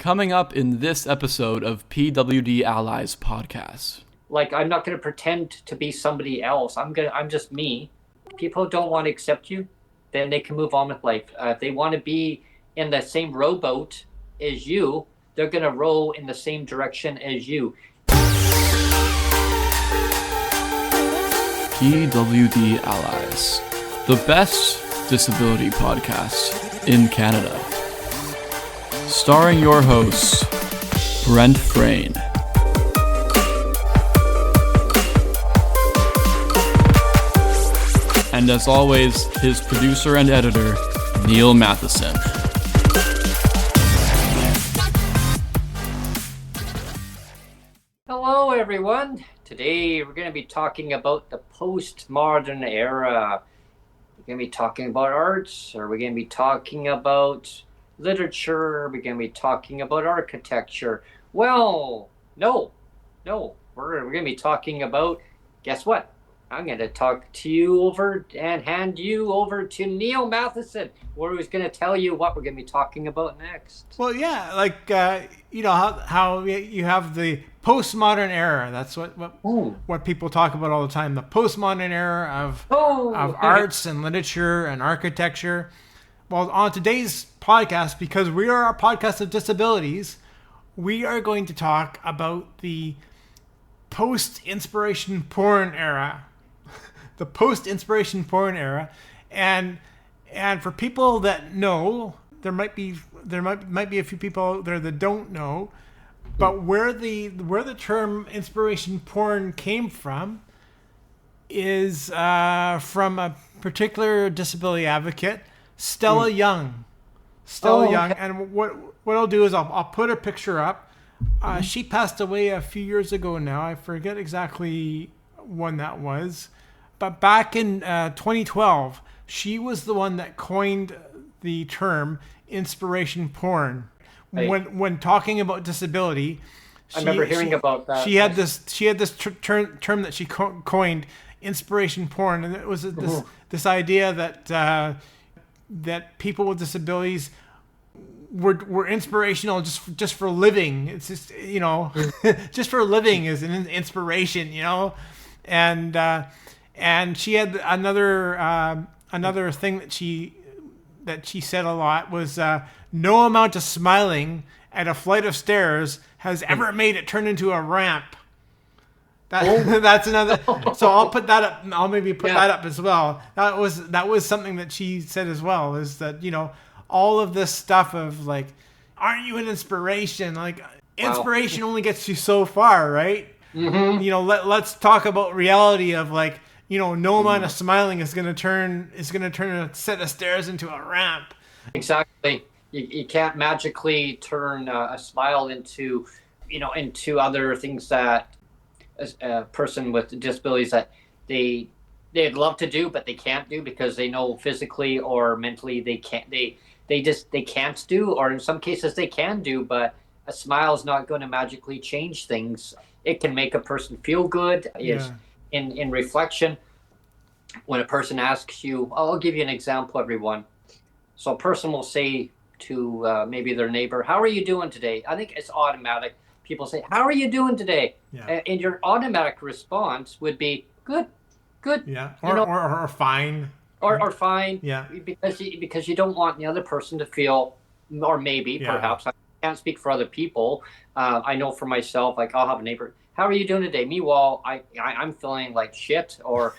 Coming up in this episode of PWD Allies podcast. Like, I'm not going to pretend to be somebody else. I'm just me. People don't want to accept you, then they can move on with life. If they want to be in the same rowboat as you, they're going to row in the same direction as you. PWD Allies, the best disability podcast in Canada. Starring your hosts, Brent Frain. And as always, his producer and editor, Neil Matheson. Hello, everyone. Today, we're going to be talking about the postmodern era. We're going to be talking about arts, or we're going to be talking about literature, we're going to be talking about architecture. Well, no, we're going to be talking about, guess what? I'm going to talk to you over and hand you over to Neil Matheson, where he's going to tell you what we're going to be talking about next. Well, yeah, like, how you have the postmodern era. That's what people talk about all the time. The postmodern era of arts and literature and architecture. Well, on today's podcast, because we are a podcast of disabilities, we are going to talk about the post-inspiration porn era. The post-inspiration porn era. And for people that know, there might be a few people out there that don't know, but where the term inspiration porn came from is from a particular disability advocate, Stella Young. Young. And what I'll do is I'll put her picture up. She passed away a few years ago now. I forget exactly when that was. But back in 2012, she was the one that coined the term inspiration porn. Right. When talking about disability, I remember hearing about that. She had this term that she coined, inspiration porn, and it was this idea that people with disabilities were inspirational just for living. It's just, just for living is an inspiration, and she had another thing that she said a lot was no amount of smiling at a flight of stairs has ever made it turn into a ramp. That's another. So I'll put that up. I'll maybe put that up as well. That was something that she said as well. Is that all of this stuff of like, aren't you an inspiration? Like inspiration only gets you so far, right? Mm-hmm. Let's talk about reality of like no amount of smiling is gonna turn a set of stairs into a ramp. Exactly. You can't magically turn a smile into other things that a person with disabilities that they'd love to do but they can't do because they know physically or mentally they can't do, or in some cases they can do, but a smile is not going to magically change things. It can make a person feel good. In reflection, when a person asks you, I'll give you an example, everyone. So a person will say to maybe their neighbor, how are you doing today? I think it's automatic. People say, how are you doing today? Yeah. And your automatic response would be good. Yeah. Or fine. Or fine. Yeah. Because you don't want the other person to feel, or maybe perhaps, I can't speak for other people. I know for myself, like I'll have a neighbor, how are you doing today? Meanwhile, I'm feeling like shit, or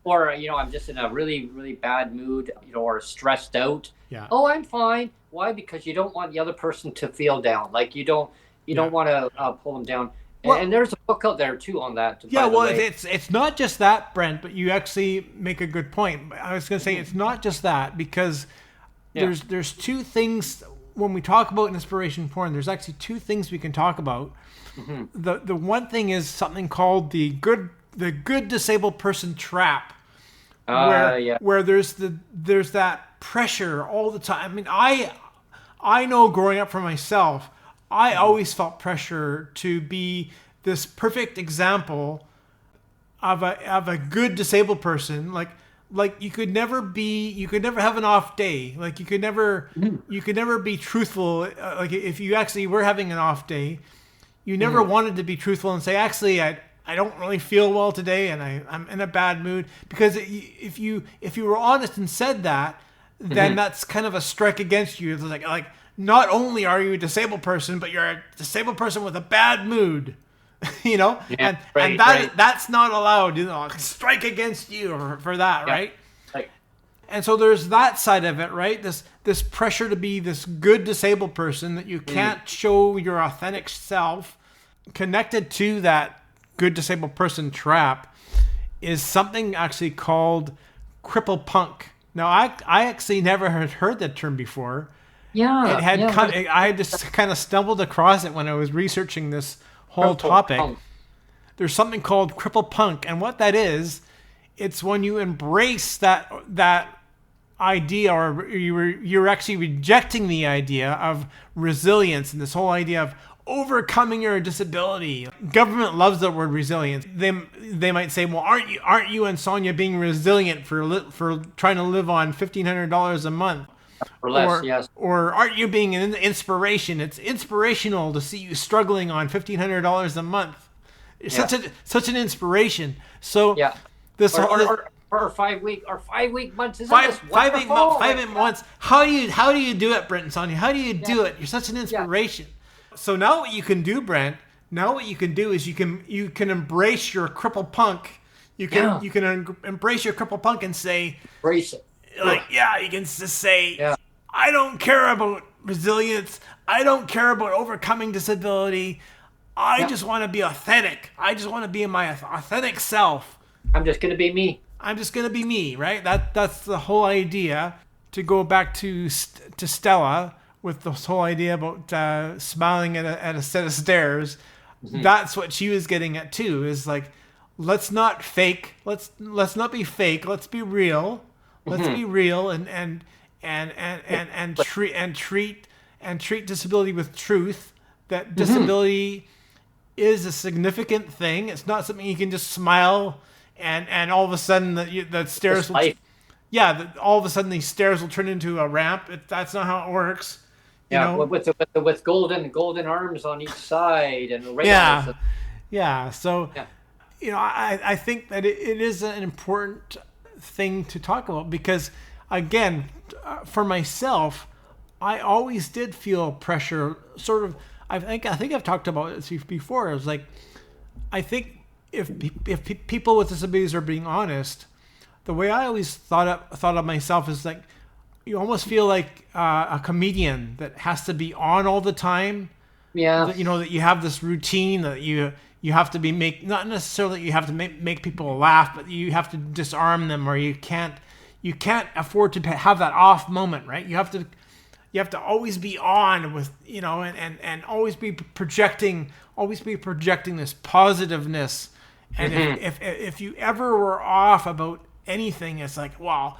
I'm just in a really, really bad mood, or stressed out. Yeah. Oh, I'm fine. Why? Because you don't want the other person to feel down. Like you don't want to pull them down. Well, and there's a book out there too on that. Yeah, well, it's not just that, Brent, but you actually make a good point. I was going to say it's not just that, because there's two things when we talk about inspiration porn. There's actually two things we can talk about. Mm-hmm. The one thing is something called the good disabled person trap, where there's that pressure all the time. I mean, I know growing up for myself, I always felt pressure to be this perfect example of a good disabled person. Like like you could never have an off day. Like you could never be truthful. Like if you actually were having an off day, you never wanted to be truthful and say, actually, I don't really feel well today, and I'm in a bad mood. Because if you were honest and said that, then that's kind of a strike against you. It's like not only are you a disabled person, but you're a disabled person with a bad mood. You know, yeah, and that's not allowed. You know, strike against you for that, yeah. right? Right. And so there's that side of it, right? This pressure to be this good disabled person that you can't show your authentic self. Connected to that good disabled person trap is something actually called cripple punk. Now, I actually never had heard that term before. Yeah, I had just kind of stumbled across it when I was researching this whole topic. Punk. There's something called cripple punk, and what that is, it's when you embrace that idea, or you're actually rejecting the idea of resilience and this whole idea of overcoming your disability. Government loves the word resilience. They might say, well, aren't you and Sonia being resilient for trying to live on $1,500 a month? Or less, yes. Or aren't you being an inspiration? It's inspirational to see you struggling on $1,500 a month. It's such an inspiration. So this or 5 week months. Isn't five this wonderful? 5 8 months. How do you do it, Brent and Sonia? How do you do it? You're such an inspiration. So now what you can do, Brent? Now what you can do is you can embrace your cripple punk. You can embrace your cripple punk and say, embrace it. Like, you can just say, I don't care about resilience. I don't care about overcoming disability. I just want to be authentic. I just want to be my authentic self. I'm just going to be me. I'm just going to be me, right? That's the whole idea. To go back to Stella with this whole idea about smiling at a set of stairs, that's what she was getting at too. Is like, let's not fake. Let's not be fake. Let's be real. Let's be real and treat disability with truth. That disability is a significant thing. It's not something you can just smile and all of a sudden the stairs will, all of a sudden these stairs will turn into a ramp. That's not how it works. You know? with golden arms on each side and So you know, I think that it is an important thing to talk about because, again, for myself, I always did feel pressure. Sort of, I think I've talked about it before. It was like, I think if people with disabilities are being honest, the way I always thought of myself is like, you almost feel like a comedian that has to be on all the time. Yeah. That, you know, that you have this routine that you have to be not necessarily that you have to make people laugh, but you have to disarm them, or you can't afford to have that off moment, right? You have to always be on with, you know, and always be projecting this positiveness. And if you ever were off about anything, it's like, well,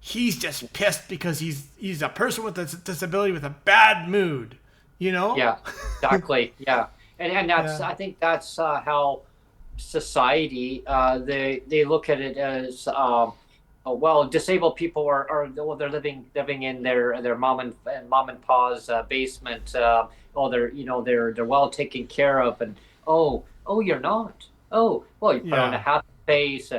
he's just pissed because he's a person with a disability with a bad mood, you know? Yeah, exactly. Yeah. And that's I think that's how society they look at it as well, disabled people are they're living in their mom and pa's basement. They're well taken care of, and oh you're not. Oh, well, you put on a happy face.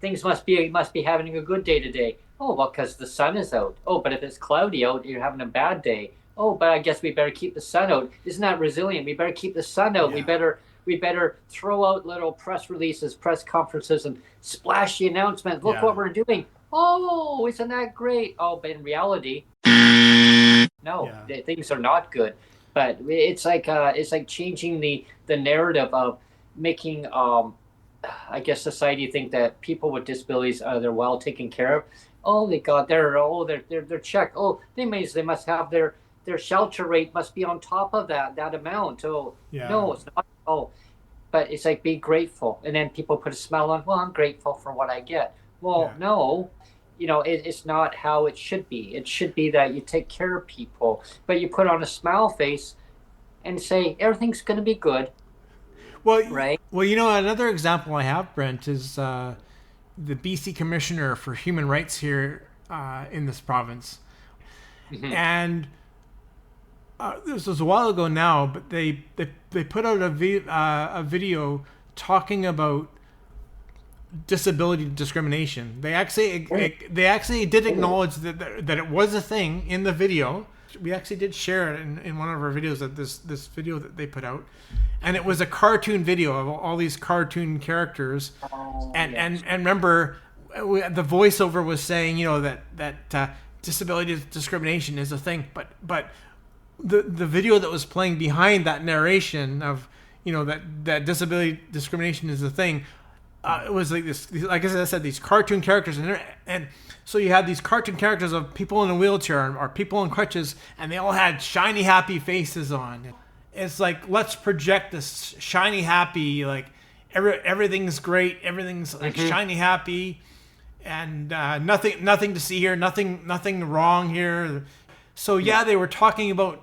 Things must be having a good day today. Oh, well, because the sun is out. Oh, but if it's cloudy out, you're having a bad day. Oh, but I guess we better keep the sun out. Isn't that resilient? We better keep the sun out. Yeah. We better throw out little press releases, press conferences, and splash the announcement. Look what we're doing. Oh, isn't that great? Oh, but in reality, no, things are not good. But it's like changing the narrative of making I guess society think that people with disabilities they're well taken care of. Oh, they got they're checked. Oh, they must have their shelter rate must be on top of that amount. Oh, no, it's not. Oh, but it's like, be grateful. And then people put a smile on, well, I'm grateful for what I get. Well, no, you know, it's not how it should be. It should be that you take care of people, but you put on a smile face and say, everything's going to be good. Well, right. Well, you know, another example I have, Brent, is the BC Commissioner for Human Rights here in this province. And this was a while ago now, but they put out a video talking about disability discrimination. They actually did acknowledge that it was a thing in the video. We actually did share it in one of our videos, that this video that they put out, and it was a cartoon video of all these cartoon characters. And remember, the voiceover was saying, that disability discrimination is a thing, but the video that was playing behind that narration of that disability discrimination is a thing, it was like this, like I said, these cartoon characters, and so you had these cartoon characters of people in a wheelchair or people in crutches, and they all had shiny happy faces on. It's like, let's project this shiny happy, like everything's great, everything's like shiny happy, and nothing to see here, nothing wrong here. So yeah, they were talking about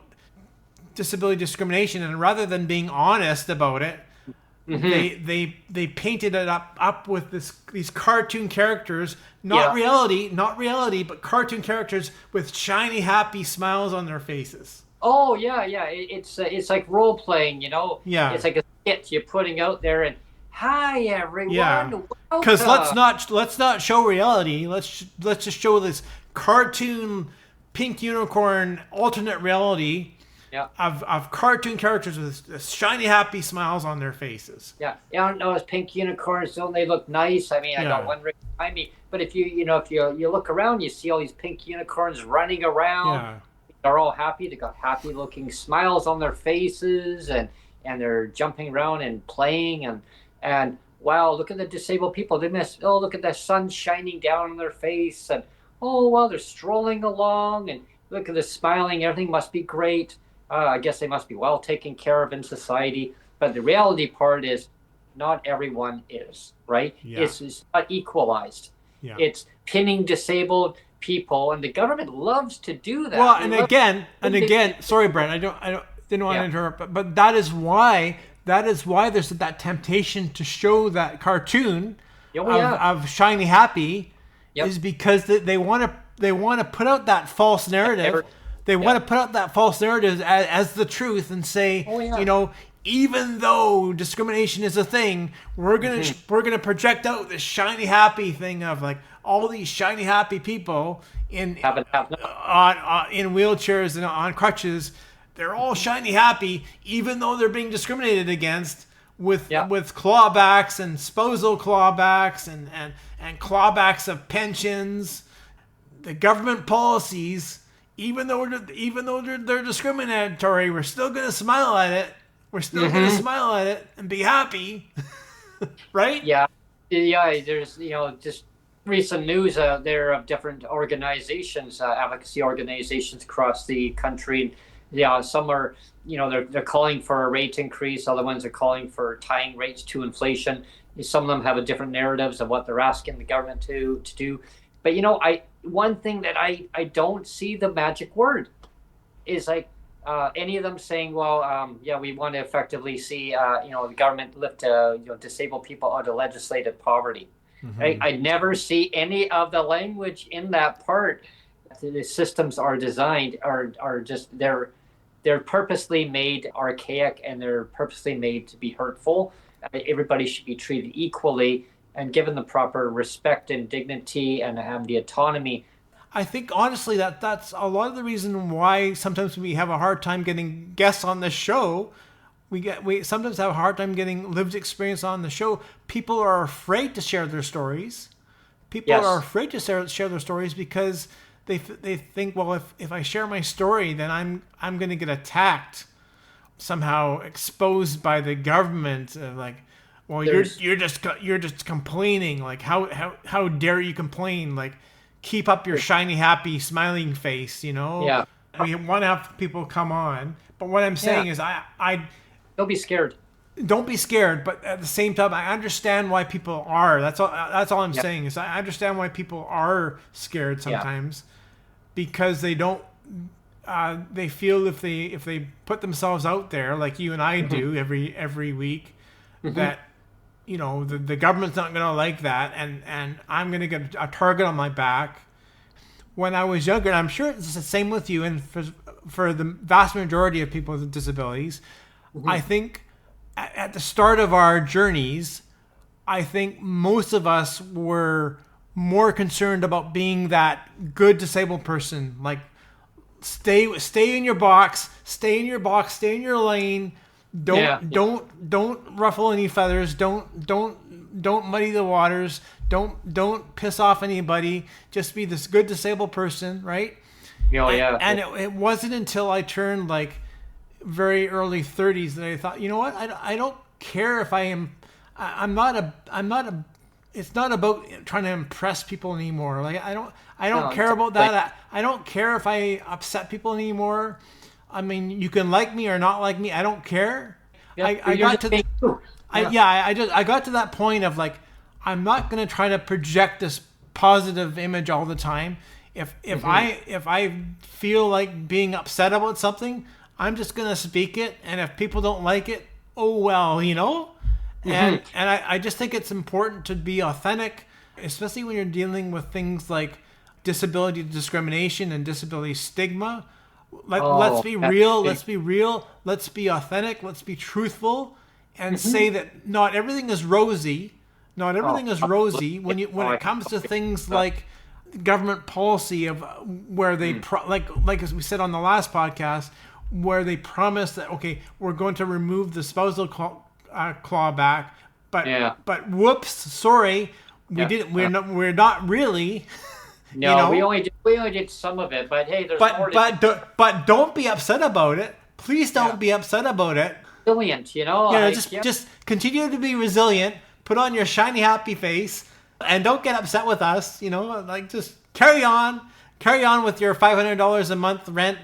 disability discrimination, and rather than being honest about it, they painted it up with these cartoon characters, not reality, but cartoon characters with shiny happy smiles on their faces. Oh yeah. It's like role playing, Yeah. It's like a skit you're putting out there, and hi everyone. Yeah. Because let's not show reality. Let's just show this cartoon pink unicorn alternate reality. Yeah. Of cartoon characters with shiny happy smiles on their faces. Yeah. I don't know, as pink unicorns, don't they look nice? I mean, I got one right behind me, but if you look around, you see all these pink unicorns running around. Yeah. They're all happy. They got happy looking smiles on their faces, and they're jumping around and playing, and wow, look at the disabled people. Look at the sun shining down on their face, and oh wow, they're strolling along, and look at the smiling. Everything must be great. I guess they must be well taken care of in society. But the reality part is, not everyone is, right? Yeah. It's not equalized. Yeah. It's pinning disabled people, and the government loves to do that. Well, and again, sorry, Brent, I didn't want to interrupt, but that is why there's that temptation to show that cartoon of shiny happy, is because they want to put out that false narrative. They want to put out that false narrative as the truth, and say, even though discrimination is a thing, we're gonna project out this shiny happy thing of like all these shiny happy people in wheelchairs and on crutches. They're all shiny happy, even though they're being discriminated against with clawbacks and spousal clawbacks and clawbacks of pensions. The government policies, even though they're discriminatory, we're still gonna smile at it. We're still gonna smile at it and be happy, right? Yeah. There's just recent news out there of different organizations, advocacy organizations across the country. Yeah, some are, they're calling for a rate increase. Other ones are calling for tying rates to inflation. Some of them have a different narratives of what they're asking the government to do. But one thing that I don't see the magic word is like any of them saying, well, we want to effectively see the government lift disabled people out of legislated poverty. Right? I never see any of the language in that part. The systems are designed are just they're purposely made archaic, and they're purposely made to be hurtful. Everybody should be treated equally and given the proper respect and dignity and the autonomy. I think honestly that's a lot of the reason why sometimes we have a hard time getting guests on the show. We sometimes have a hard time getting lived experience on the show. People are afraid to share their stories. People are afraid to share their stories because they think, well, if I share my story, then I'm going to get attacked, somehow exposed by the government. Like, well, you're just complaining. Like, how dare you complain? Like, keep up your shiny, happy, smiling face. Yeah. We want to have people come on, but what I'm saying is, I don't be scared. Don't be scared, but at the same time, I understand why people are. That's all I'm saying is I understand why people are scared sometimes, because they don't. They feel if they put themselves out there like you and I do every week, that the government's not going to like that, and I'm going to get a target on my back. When I was younger, and I'm sure it's the same with you, and for the vast majority of people with disabilities, I think at the start of our journeys, I think most of us were more concerned about being that good disabled person, like stay in your box, stay in your lane. Don't ruffle any feathers. Don't muddy the waters. Don't piss off anybody. Just be this good disabled person, right? And it wasn't until I turned like very early 30s that I thought, you know what? I don't care if I am. I'm not a. It's not about trying to impress people anymore. Like I don't care about that. I don't care if I upset people anymore. I mean, you can like me or not like me. I don't care. Yeah, I got to that point of like, I'm not going to try to project this positive image all the time. If I feel like being upset about something, I'm just going to speak it. And if people don't like it, oh well, And I just think it's important to be authentic, especially when you're dealing with things like disability discrimination and disability stigma. Let's be real. Let's be authentic. Let's be truthful, and say that not everything is rosy. Not everything is rosy when it comes to things like government policy of where they like as we said on the last podcast, where they promise that we're going to remove the spousal clawback, but whoops, sorry, we didn't. We're not really. No, we only did some of it, but hey, there's more. But don't be upset about it. Please don't be upset about it. Resilient, just continue to be resilient. Put on your shiny happy face, and don't get upset with us. Just carry on with your $500 a month rent.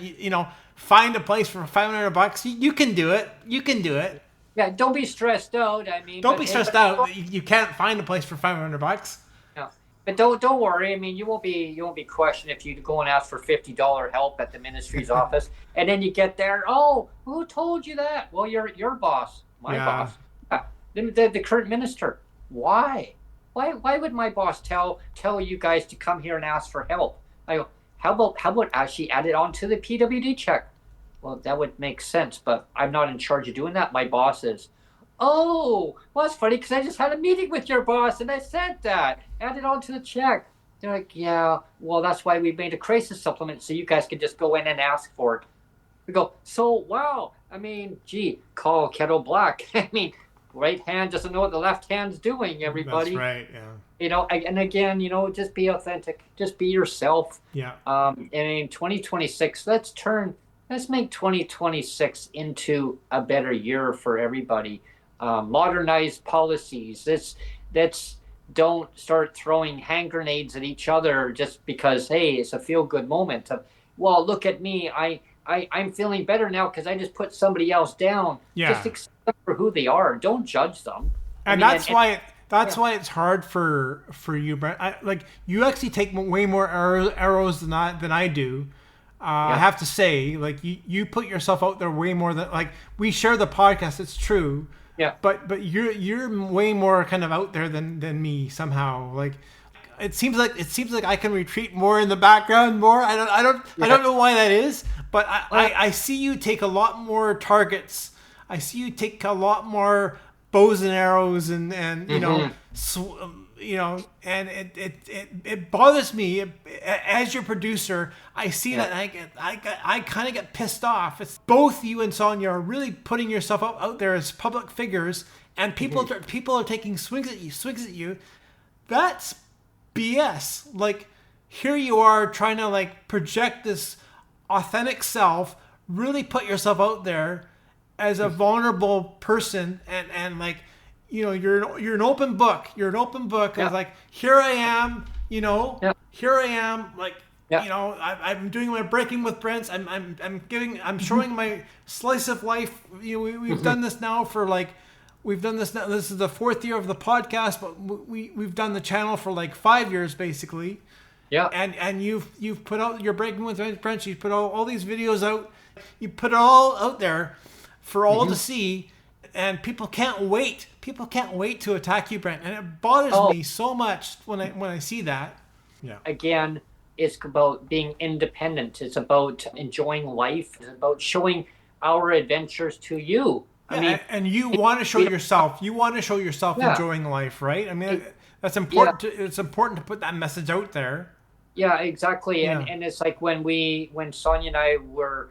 Find a place for $500. You can do it. Yeah, don't be stressed out. I mean, don't be stressed out. You can't find a place for $500. No, but don't worry. I mean, you won't be questioned if you go and ask for $50 help at the ministry's office, and then you get there. Oh, who told you that? Well, your boss, my boss, the current minister. Why would my boss tell you guys to come here and ask for help? I go, how about actually add it onto the PWD check? Well, that would make sense, but I'm not in charge of doing that. My boss is. Oh, well, that's funny because I just had a meeting with your boss and I said that. Add it onto the check. They're like, yeah, well, that's why we made a crisis supplement so you guys could just go in and ask for it. We go, so, wow. I mean, gee, call kettle black. I mean, right hand doesn't know what the left hand's doing, everybody. That's right, yeah. And again, just be authentic. Just be yourself. Yeah. And in 2026, let's make 2026 into a better year for everybody. Modernize policies. Let's don't start throwing hand grenades at each other just because, hey, it's a feel-good moment. Well, look at me. I'm feeling better now because I just put somebody else down. Yeah. Just accept them for who they are. Don't judge them. And that's why it's hard for you, Brent. You actually take way more arrows than I do. I have to say, like you put yourself out there way more than we share the podcast. It's true. Yeah. But you're way more kind of out there than me somehow. Like it seems like I can retreat more in the background more. I don't know why that is, but I see you take a lot more targets. I see you take a lot more bows and arrows and and it bothers me as your producer. I see that and I kind of get pissed off. It's both you and Sonia are really putting yourself out there as public figures, and people are taking swings at you. That's BS. Like here you are trying to project this authentic self, really put yourself out there as a vulnerable person, and you're an open book. You're an open book. Yeah. Of here I am, here I am, I'm doing my breaking with Brents. I'm showing my slice of life. We've done this now for this is the 4th year of the podcast, but we've done the channel for 5 years basically. Yeah. And you've put out your breaking with Brents. You've put all these videos out. You put it all out there for all to see. and people can't wait. People can't wait to attack you, Brent, and it bothers me so much when I see that. Yeah. Again, it's about being independent. It's about enjoying life. It's about showing our adventures to you. I mean, and you want to show yourself. You want to show yourself enjoying life, right? I mean, that's important. It's important to put that message out there. Yeah, exactly. Yeah. And it's like when Sonia and I were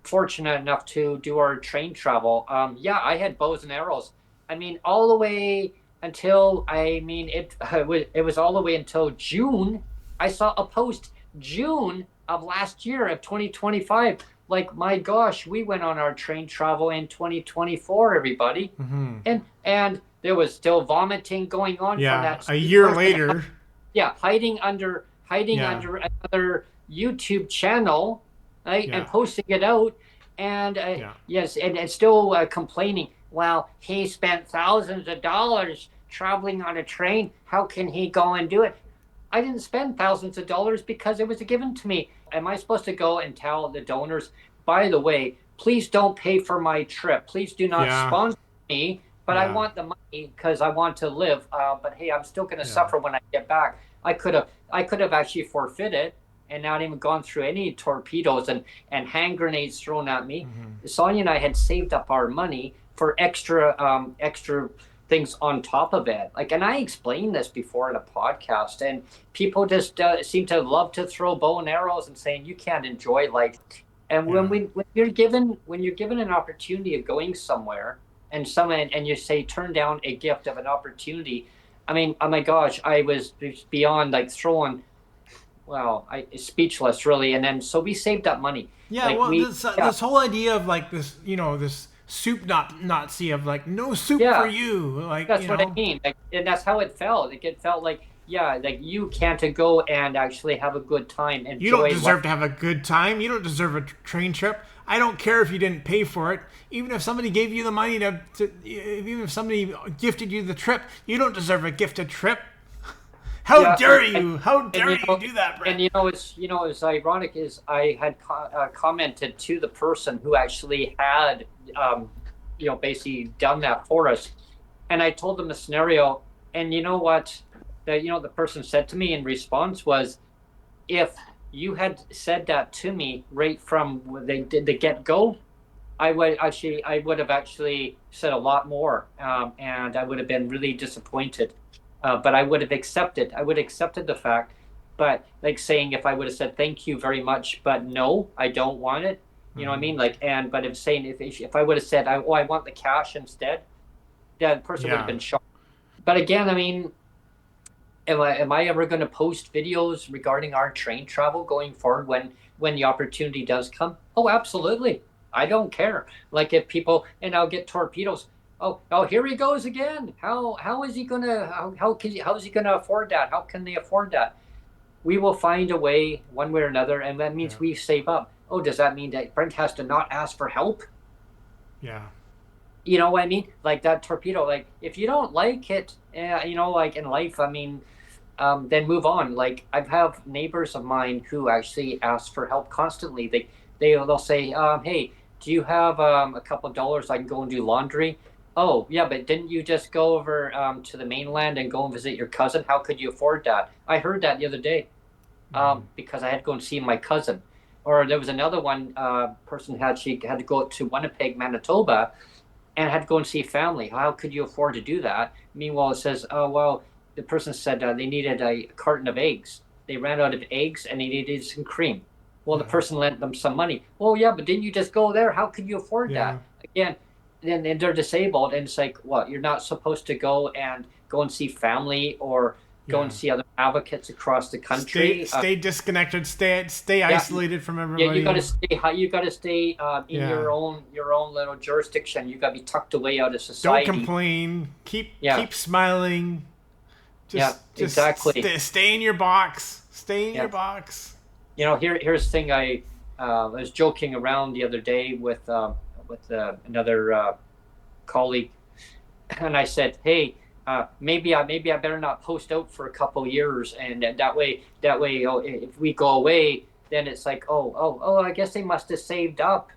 fortunate enough to do our train travel. I had bows and arrows. I mean, all the way until it was all the way until June. I saw a post June of last year of 2025. Like, my gosh, we went on our train travel in 2024, everybody. Mm-hmm. And there was still vomiting going on from that. A year later. Yeah, hiding under another YouTube channel, right, and posting it out. And yes, and still complaining. Well, he spent thousands of dollars traveling on a train. How can he go and do it? I didn't spend thousands of dollars because it was given to me. Am I supposed to go and tell the donors, by the way, please don't pay for my trip. Please do not sponsor me, but I want the money because I want to live. But hey, I'm still going to suffer when I get back. I could have actually forfeited and not even gone through any torpedoes and hand grenades thrown at me. Mm-hmm. Sonia and I had saved up our money for extra things on top of it. Like, and I explained this before in a podcast, and people just seem to love to throw bow and arrows and saying you can't enjoy life. And when you're given an opportunity of going somewhere, and you say turn down a gift of an opportunity, I mean, oh my gosh, I was beyond like speechless really. And then so we saved up money. Yeah, like this whole idea of like this, this soup Nazi of like no soup for you, like that's what I mean. Like, and that's how it felt. Like, it felt like like you can't go and actually have a good time. Enjoy. You don't deserve to have a good time. You don't deserve a train trip. I don't care if you didn't pay for it. Even if somebody gave you the money even if somebody gifted you the trip, you don't deserve a gifted trip. How dare you? How dare you do that, Brent? And it's ironic is I had commented to the person who actually had basically done that for us, and I told them the scenario, and you know what, the person said to me in response was, if you had said that to me right from the get-go, I would have actually said a lot more, and I would have been really disappointed. But I would have accepted the fact. But like saying, if I would have said thank you very much, but no, I don't want it. You know what I mean? Like, but if saying if I would have said I want the cash instead, that person would have been shocked. But again, I mean, am I ever going to post videos regarding our train travel going forward when the opportunity does come? Oh, absolutely. I don't care. Like, if people, and I'll get torpedoes. Oh, here he goes again. How is he gonna how is he gonna afford that? How can they afford that? We will find a way one way or another, and that means we save up. Oh, does that mean that Brent has to not ask for help? Yeah. You know what I mean? Like that torpedo. Like, if you don't like it, like in life, I mean, then move on. Like, I have neighbors of mine who actually ask for help constantly. They'll say, hey, do you have a couple of dollars I can go and do laundry? Oh, yeah, but didn't you just go over to the mainland and go and visit your cousin? How could you afford that? I heard that the other day because I had to go and see my cousin. Or there was another person had to go to Winnipeg, Manitoba, and had to go and see family. How could you afford to do that? Meanwhile, it says, oh, well, the person said they needed a carton of eggs. They ran out of eggs and they needed some cream. Well, the person lent them some money. Well, yeah, but didn't you just go there? How could you afford that? Again, then they're disabled, and it's like, what, you're not supposed to go and see family or go and see other advocates across the country. Stay disconnected. Stay isolated from everybody. Yeah, you got to stay in your own little jurisdiction. You got to be tucked away out of society. Don't complain. Keep smiling. Exactly. Stay in your box. Stay in your box. Here's the thing. I was joking around the other day with another colleague, and I said, hey, maybe I better not post out for a couple years, and that way if we go away, then it's like, oh, I guess they must have saved up.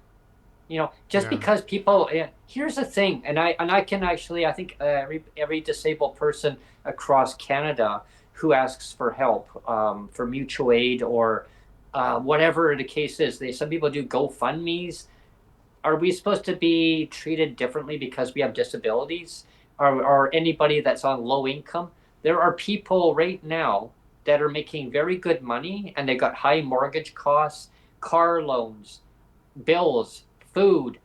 Just Yeah. because people, here's the thing, and I can actually, I think every disabled person across Canada who asks for help, for mutual aid or whatever the case is, some people do GoFundMe's. Are we supposed to be treated differently because we have disabilities, or anybody that's on low income? There are people right now that are making very good money and they got high mortgage costs, car loans, bills, food,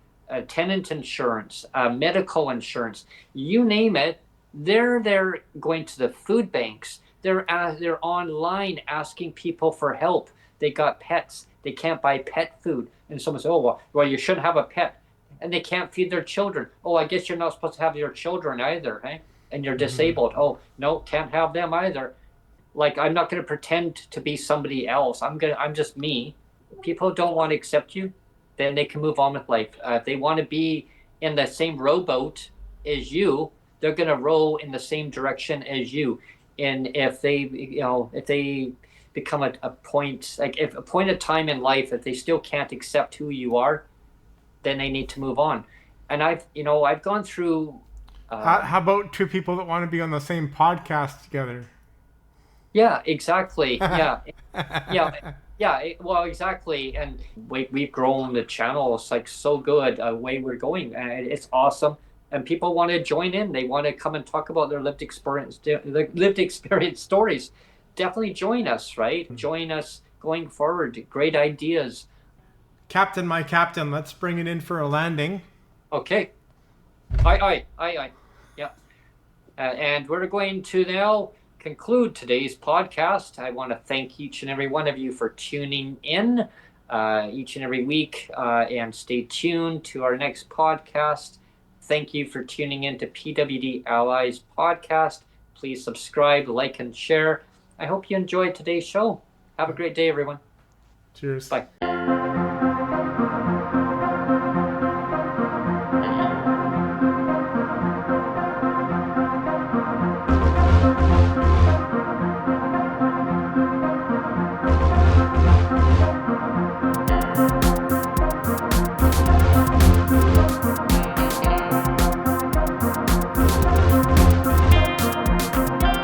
tenant insurance, medical insurance, you name it. They're going to the food banks. They're online asking people for help. They got pets. They can't buy pet food, and someone says, "Oh well, you shouldn't have a pet," and they can't feed their children. Oh, I guess you're not supposed to have your children either, eh? And you're disabled. Oh no, can't have them either. Like, I'm not going to pretend to be somebody else. I'm just me. People don't want to accept you, then they can move on with life. If they want to be in the same rowboat as you, they're going to row in the same direction as you. And if they become a point, like if a point of time in life, if they still can't accept who you are, then they need to move on. And I've gone through. How about two people that want to be on the same podcast together? Yeah, exactly. Yeah, yeah. Well, exactly. And we've grown the channel. It's like so good. Way we're going, and it's awesome. And people want to join in. They want to come and talk about their lived experience stories. Definitely join us, right? Join us going forward. Great ideas. Captain, my captain, let's bring it in for a landing. Okay. Aye. Yeah. And we're going to now conclude today's podcast. I want to thank each and every one of you for tuning in each and every week, and stay tuned to our next podcast. Thank you for tuning in to PWD Allies podcast. Please subscribe, like, and share. I hope you enjoyed today's show. Have a great day, everyone. Cheers. Bye.